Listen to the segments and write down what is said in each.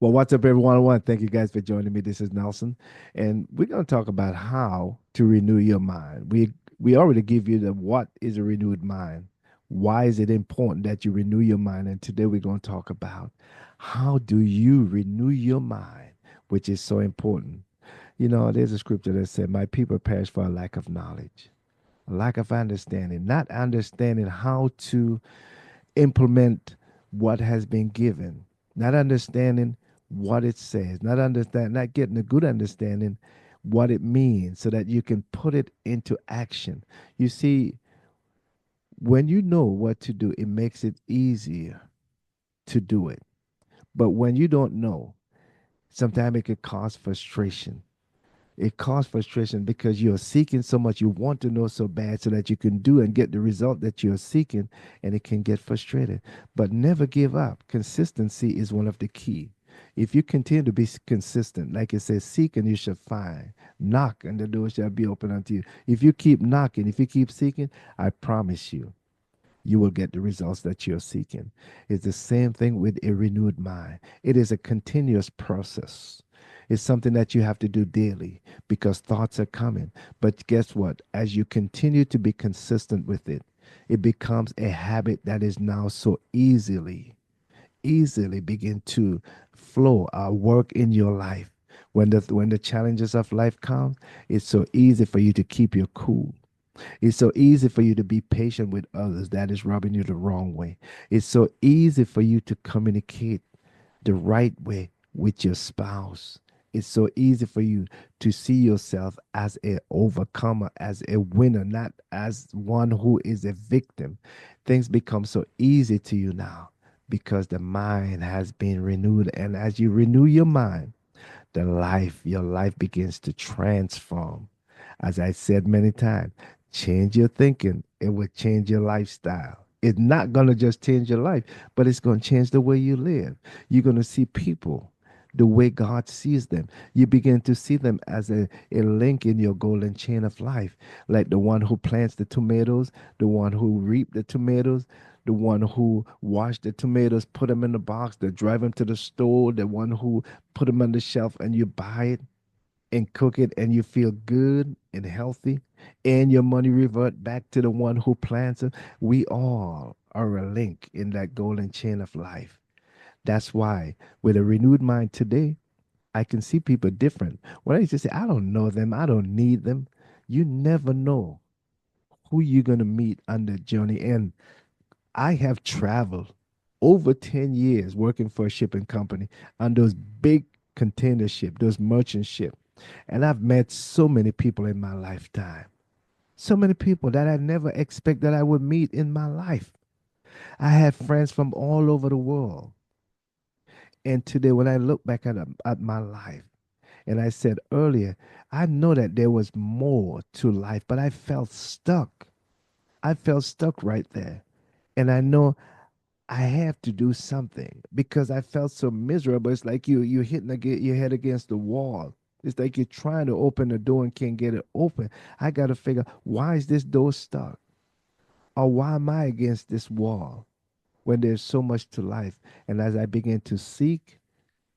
Well, what's up, everyone? I want to thank you guys for joining me. This is Nelson, and we're going to talk about how to renew your mind. We already give you the what is a renewed mind. Why is it important that you renew your mind? And today we're going to talk about how do you renew your mind, which is so important. You know, there's a scripture that said, "My people perish for a lack of knowledge, a lack of understanding, not understanding how to implement what has been given, not understanding what it says, not getting a good understanding what it means so that you can put it into action. You see, when you know what to do, it makes it easier to do it. But when you don't know, sometimes it could cause frustration. It causes frustration because you're seeking so much, you want to know so bad so that you can do and get the result that you're seeking, and it can get frustrated. But never give up. Consistency is one of the key. If you continue to be consistent, like it says, seek and you shall find, knock and the door shall be open unto you. If you keep knocking, if you keep seeking, I promise you, you will get the results that you're seeking. It's the same thing with a renewed mind. It is a continuous process. It's something that you have to do daily because thoughts are coming. But guess what? As you continue to be consistent with it, it becomes a habit that is now so easily begin to flow work in your life. When the challenges of life come, it's so easy for you to keep your cool. It's so easy for you to be patient with others that is rubbing you the wrong way. It's so easy for you to communicate the right way with your spouse. It's so easy for you to see yourself as a overcomer, as a winner, not as one who is a victim. Things become so easy to you now because the mind has been renewed. And as you renew your mind, your life begins to transform. As I said many times, change your thinking, it will change your lifestyle. It's not going to just change your life, but it's going to change the way you live. You're going to see people the way God sees them. You begin to see them as a link in your golden chain of life, like the one who plants the tomatoes, the one who reap the tomatoes, the one who wash the tomatoes, put them in the box, they drive them to the store, the one who put them on the shelf and you buy it and cook it and you feel good and healthy and your money revert back to the one who plants it. We all are a link in that golden chain of life. That's why with a renewed mind today, I can see people different. When I used to say, I don't know them, I don't need them, you never know who you're going to meet on the journey. And I have traveled over 10 years working for a shipping company on those big container ship, those merchant ship. And I've met so many people in my lifetime. So many people that I never expect that I would meet in my life. I had friends from all over the world. And today, when I look back at my life, and I said earlier, I know that there was more to life, but I felt stuck. I felt stuck right there. And I know I have to do something because I felt so miserable. It's like you hitting your head against the wall. It's like you're trying to open the door and can't get it open. I got to figure, why is this door stuck? Or why am I against this wall when there's so much to life? And as I began to seek,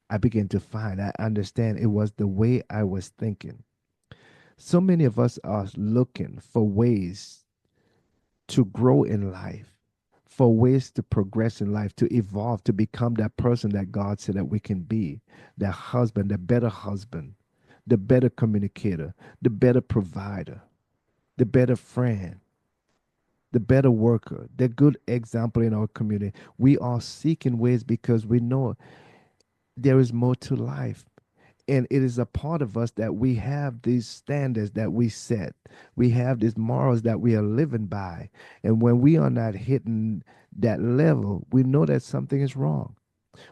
I began to find, I understand it was the way I was thinking. So many of us are looking for ways to grow in life, for ways to progress in life, to evolve, to become that person that God said that we can be, that husband, the better communicator, the better provider, the better friend, the better worker, the good example in our community. We are seeking ways because we know there is more to life. And it is a part of us that we have these standards that we set. We have these morals that we are living by. And when we are not hitting that level, we know that something is wrong.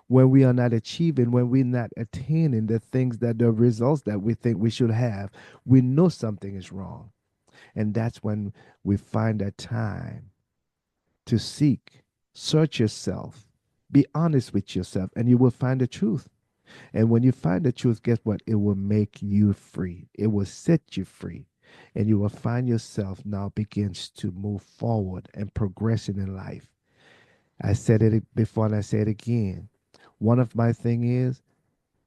When we are not achieving, when we're not attaining the results that we think we should have, we know something is wrong. And that's when we find that time to seek, search yourself, be honest with yourself, and you will find the truth. And when you find the truth, guess what? It will make you free. It will set you free. And you will find yourself now begins to move forward and progressing in life. I said it before and I say it again. One of my thing is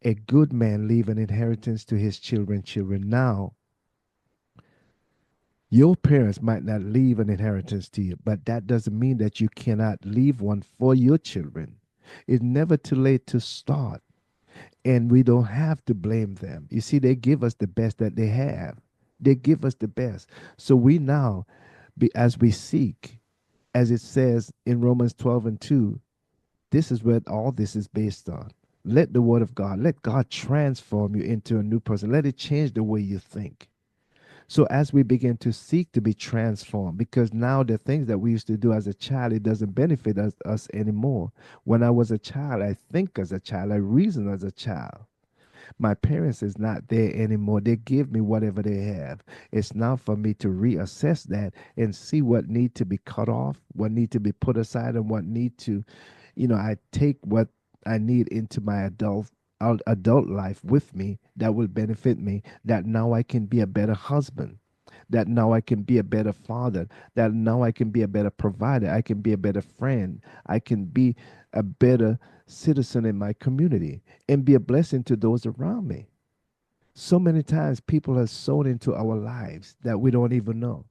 A good man leave an inheritance to his children. Now, your parents might not leave an inheritance to you, but that doesn't mean that you cannot leave one for your children. It's never too late to start, and we don't have to blame them. You see, they give us the best that they have. They give us the best. So we now, as we seek, as it says in Romans 12 and 2, this is what all this is based on. Let the word of God, let God transform you into a new person. Let it change the way you think. So as we begin to seek to be transformed, because now the things that we used to do as a child, it doesn't benefit us anymore. When I was a child, I think as a child, I reason as a child. My parents is not there anymore. They give me whatever they have. It's now for me to reassess that and see what need to be cut off, what need to be put aside, and what need to, I take what I need into my adult life with me that will benefit me, that now I can be a better husband, that now I can be a better father, that now I can be a better provider, I can be a better friend, I can be a better citizen in my community and be a blessing to those around me. So many times people have sown into our lives that we don't even know.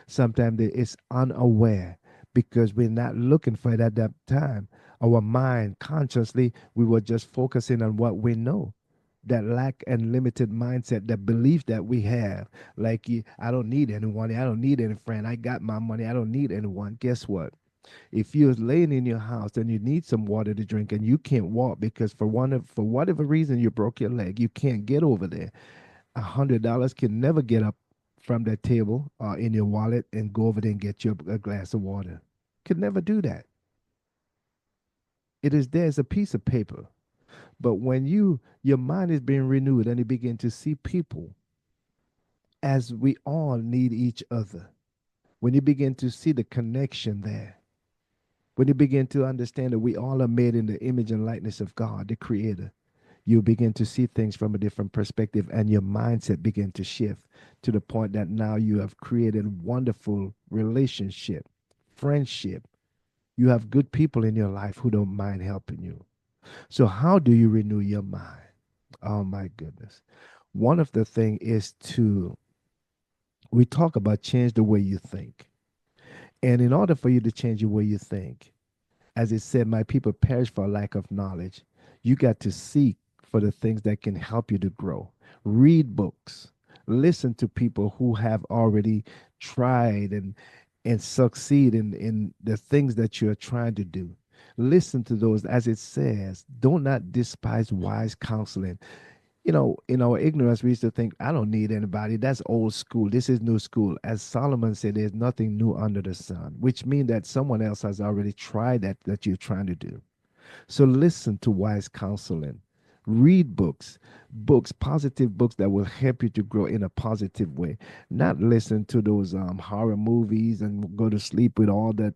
Sometimes it's unaware because we're not looking for it at that time. Our mind, consciously, we were just focusing on what we know. That lack and limited mindset, that belief that we have, like I don't need anyone, I don't need any friend, I got my money, I don't need anyone. Guess what? If you're laying in your house and you need some water to drink and you can't walk because for whatever reason you broke your leg, you can't get over there. $100 can never get up from that table in your wallet and go over there and get you a glass of water. Could never do that. It is there as a piece of paper. But when your mind is being renewed and you begin to see people as we all need each other, when you begin to see the connection there, when you begin to understand that we all are made in the image and likeness of God, the Creator, you begin to see things from a different perspective and your mindset begin to shift to the point that now you have created wonderful relationship, friendship. You have good people in your life who don't mind helping you. So how do you renew your mind? Oh my goodness. One of the thing is to we talk about change the way you think. And in order for you to change the way you think, as it said, my people perish for lack of knowledge. You got to seek for the things that can help you to grow. Read books. Listen to people who have already tried and succeed in the things that you're trying to do. Listen to those, as it says, do not despise wise counseling. In our ignorance, we used to think, I don't need anybody. That's old school. This is new school. As Solomon said, there's nothing new under the sun, which means that someone else has already tried that you're trying to do. So listen to wise counseling. Read books, positive books that will help you to grow in a positive way. Not listen to those horror movies and go to sleep with all that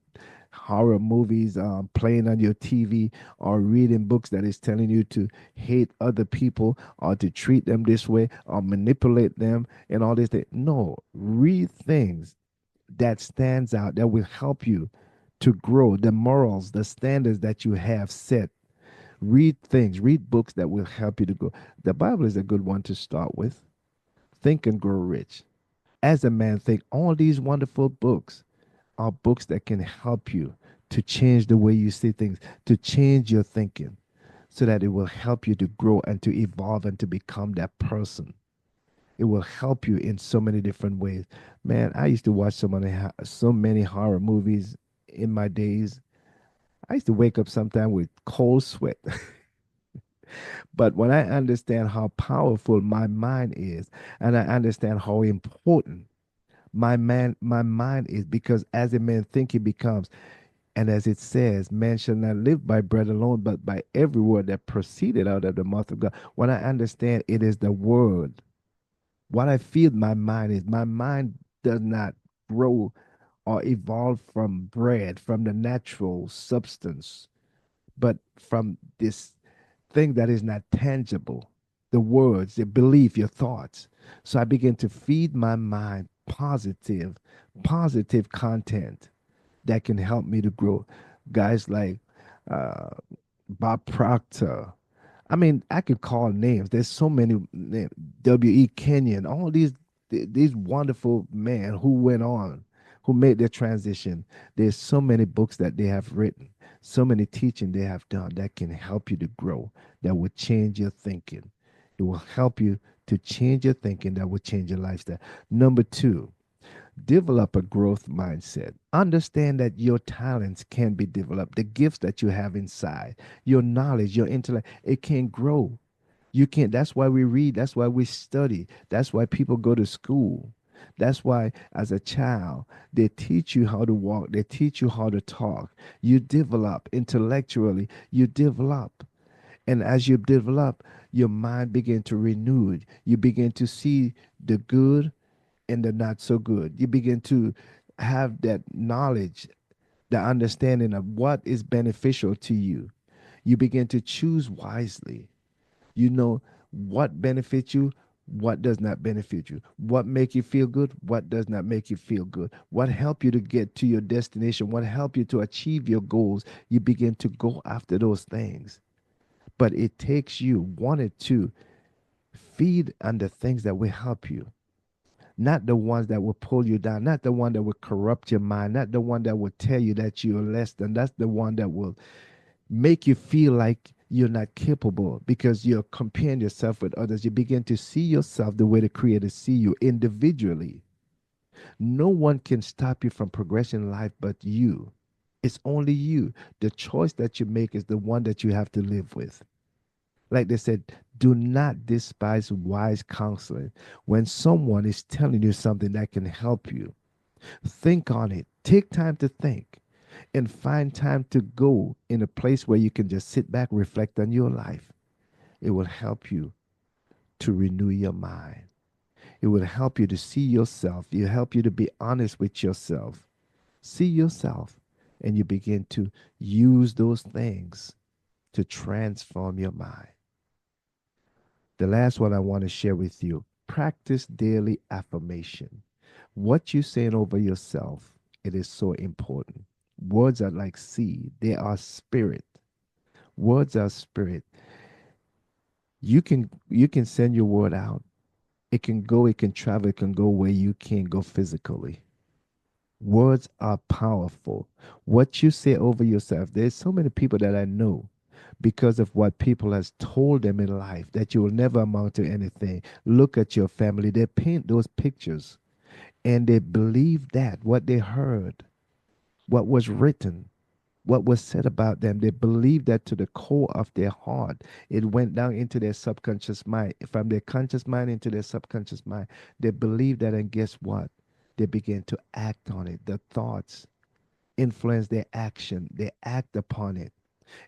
horror movies playing on your TV, or reading books that is telling you to hate other people or to treat them this way or manipulate them and all this thing. No, read things that stands out that will help you to grow the morals, the standards that you have set. Read books that will help you to grow. The Bible is a good one to start with. Think and Grow Rich. As a Man Think, all these wonderful books are books that can help you to change the way you see things, to change your thinking, so that it will help you to grow and to evolve and to become that person. It will help you in so many different ways. Man, I used to watch so many horror movies in my days. I used to wake up sometime with cold sweat. But when I understand how powerful my mind is, and I understand how important my mind is, because as a man think he becomes, and as it says, man shall not live by bread alone, but by every word that proceeded out of the mouth of God. When I understand it is the word, what I feel my mind does not grow or evolve from bread, from the natural substance, but from this thing that is not tangible, the words, the belief, your thoughts. So I begin to feed my mind positive content that can help me to grow. Guys like uh, Bob Proctor, I mean, I could call names. There's so many W.E. Kenyon, all these wonderful men who went on, who made their transition. There's so many books that they have written, so many teaching they have done that can help you to grow, that will change your thinking. It will help you to change your thinking, that will change your lifestyle. Number two, develop a growth mindset. Understand that your talents can be developed. The gifts that you have inside, your knowledge, your intellect, it can grow. You can't. That's why we read. That's why we study. That's why people go to school. That's why, as a child, they teach you how to walk. They teach you how to talk. You develop intellectually. You develop. And as you develop, your mind begin to renew. You begin to see the good and the not so good. You begin to have that knowledge, the understanding of what is beneficial to you. You begin to choose wisely. You know what benefits you, what does not benefit you, what make you feel good, what does not make you feel good, what help you to get to your destination, what help you to achieve your goals. You begin to go after those things. But it takes you wanted to feed on the things that will help you, not the ones that will pull you down, not the one that will corrupt your mind, not the one that will tell you that you're less than. That's the one that will make you feel like you're not capable because you're comparing yourself with others. You begin to see yourself the way the Creator see you individually. No one can stop you from progressing in life but you. It's only you. The choice that you make is the one that you have to live with. Like they said, do not despise wise counseling. When someone is telling you something that can help you, think on it. Take time to think and find time to go in a place where you can just sit back, reflect on your life. It will help you to renew your mind. It will help you to see yourself. It will help you to be honest with yourself. See yourself, and you begin to use those things to transform your mind. The last one I want to share with you, practice daily affirmation. What you saying over yourself, it is so important. Words are like seed, they are spirit. Words are spirit. You can send your word out. It can go, it can travel, it can go where you can't go physically. Words are powerful. What you say over yourself, there's so many people that I know because of what people has told them in life that you will never amount to anything. Look at your family. They paint those pictures and they believe that what they heard, what was written, what was said about them, they believe that to the core of their heart. It went down into their subconscious mind, from their conscious mind into their subconscious mind. They believe that, and guess what? They begin to act on it. The thoughts influence their action. They act upon it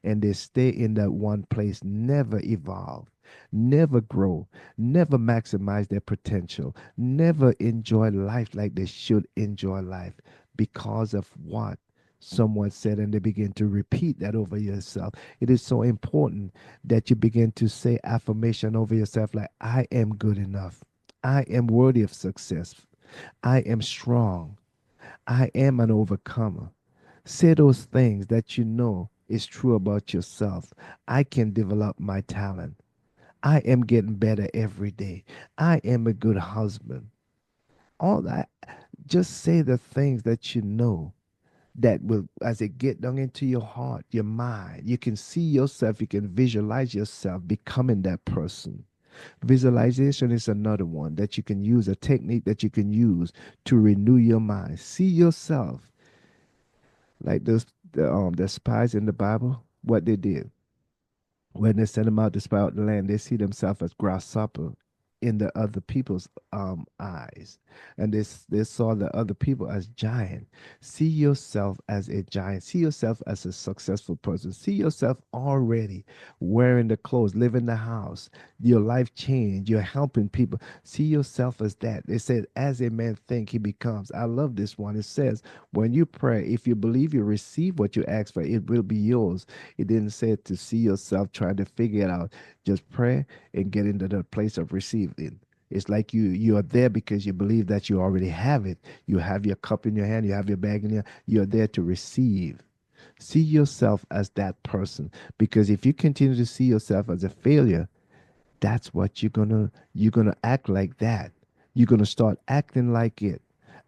and they stay in that one place, never evolve, never grow, never maximize their potential, never enjoy life like they should enjoy life because of what someone said, and they begin to repeat that over yourself. It is so important that you begin to say affirmation over yourself like, I am good enough. I am worthy of success. I am strong. I am an overcomer. Say those things that you know is true about yourself. I can develop my talent. I am getting better every day. I am a good husband. All that, just say the things that you know that will, as it get down into your heart, your mind, you can see yourself, you can visualize yourself becoming that person. Visualization is another one that you can use, a technique that you can use to renew your mind. See yourself like those the spies in the Bible, what they did when they send them out to spy out the land, they see themselves as grasshopper in the other people's eyes, and they saw the other people as giant. See yourself as a giant. See yourself as a successful person. See yourself already wearing the clothes, living the house. Your life changed. You're helping people. See yourself as that. It said, "As a man think, he becomes." I love this one. It says, "When you pray, if you believe you receive what you ask for, it will be yours." It didn't say to see yourself trying to figure it out. Just pray and get into the place of receiving. It's like you are there because you believe that you already have it. You have your cup in your hand, you have your bag in your, you're there to receive. See yourself as that person, because if you continue to see yourself as a failure, that's what you're gonna act like that. You're gonna start acting like it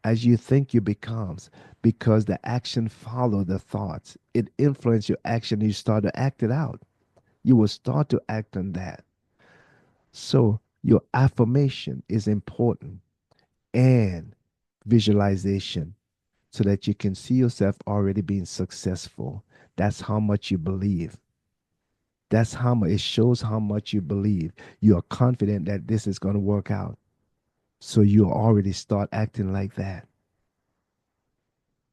as you think you becomes, because the action follow the thoughts. It influence your action. You start to act it out. You will start to act on that. So your affirmation is important, and visualization, so that you can see yourself already being successful. That's how much you believe. That's how much it shows how much you believe. You are confident that this is going to work out. So you already start acting like that.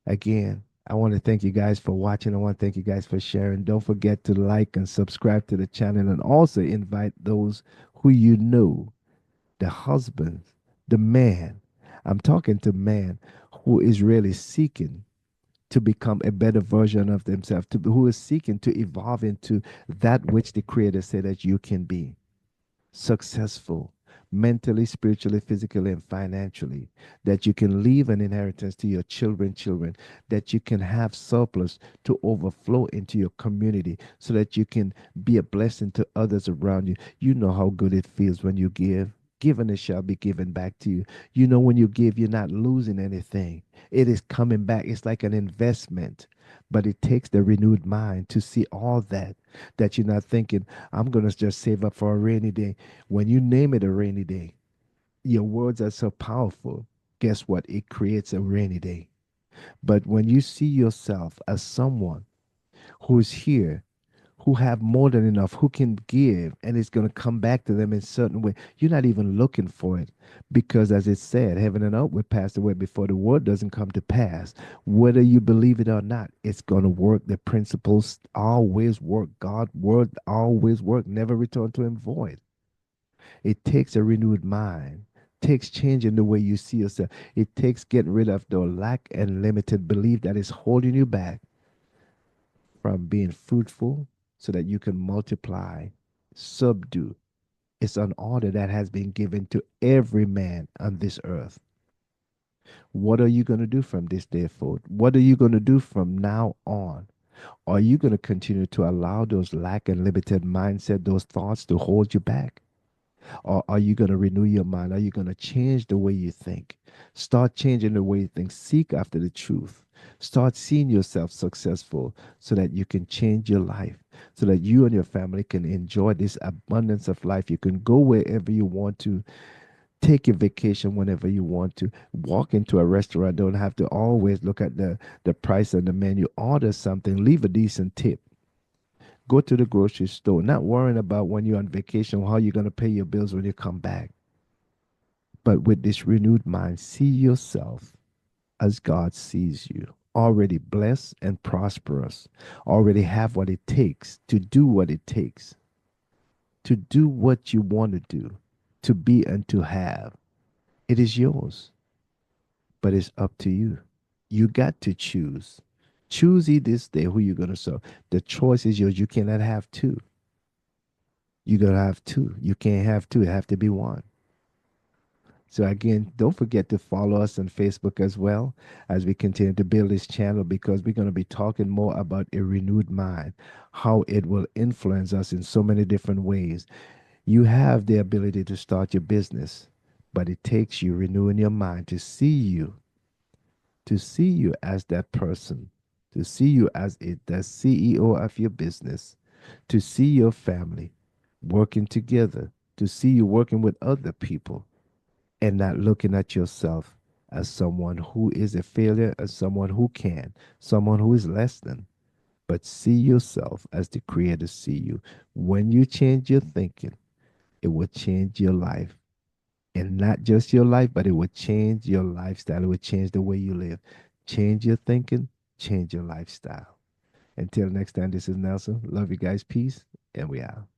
Again, I want to thank you guys for watching. I want to thank you guys for sharing. Don't forget to like and subscribe to the channel, and also invite those who you know, the husband, the man. I'm talking to man who is really seeking to become a better version of themselves, who is seeking to evolve into that which the Creator said that you can be successful mentally, spiritually, physically, and financially, that you can leave an inheritance to your children, that you can have surplus to overflow into your community, so that you can be a blessing to others around you. You know how good it feels when you give. Given it shall be given back to you. You know, when you give, you're not losing anything. It is coming back. It's like an investment. But it takes the renewed mind to see all that you're not thinking, I'm going to just save up for a rainy day. When you name it a rainy day, your words are so powerful. Guess what? It creates a rainy day. But when you see yourself as someone who's here, who have more than enough, who can give, and it's going to come back to them in a certain way. You're not even looking for it, because, as it said, heaven and earth will pass away before the word doesn't come to pass. Whether you believe it or not, it's going to work. The principles always work. God's word always work. Never return to him void. It takes a renewed mind. Takes changing the way you see yourself. It takes getting rid of the lack and limited belief that is holding you back from being fruitful, so that you can multiply, subdue. It's an order that has been given to every man on this earth. What are you going to do from this day forward? What are you going to do from now on? Are you going to continue to allow those lack and limited mindset, those thoughts to hold you back? Or are you going to renew your mind? Are you going to change the way you think? Start changing the way you think. Seek after the truth. Start seeing yourself successful, so that you can change your life, so that you and your family can enjoy this abundance of life. You can go wherever you want to, take a vacation whenever you want to, walk into a restaurant. Don't have to always look at the price on the menu. Order something, leave a decent tip. Go to the grocery store, not worrying about when you're on vacation, how you're going to pay your bills when you come back. But with this renewed mind, see yourself as God sees you, already blessed and prosperous, already have what it takes to do what it takes, to do what you want to do, to be and to have. It is yours, but it's up to you. You got to choose. Choose ye this day who you're going to serve. The choice is yours. You cannot have two. You got to have two. You can't have two. It have to be one. So again, don't forget to follow us on Facebook as well, as we continue to build this channel, because we're going to be talking more about a renewed mind, how it will influence us in so many different ways. You have the ability to start your business, but it takes you renewing your mind to see you as that person, to see you as the CEO of your business, to see your family working together, to see you working with other people, and not looking at yourself as someone who is a failure, as someone who can, someone who is less than, but see yourself as the Creator see you. When you change your thinking, it will change your life. And not just your life, but it will change your lifestyle. It will change the way you live. Change your thinking, change your lifestyle. Until next time, this is Nelson. Love you guys. Peace. And we out.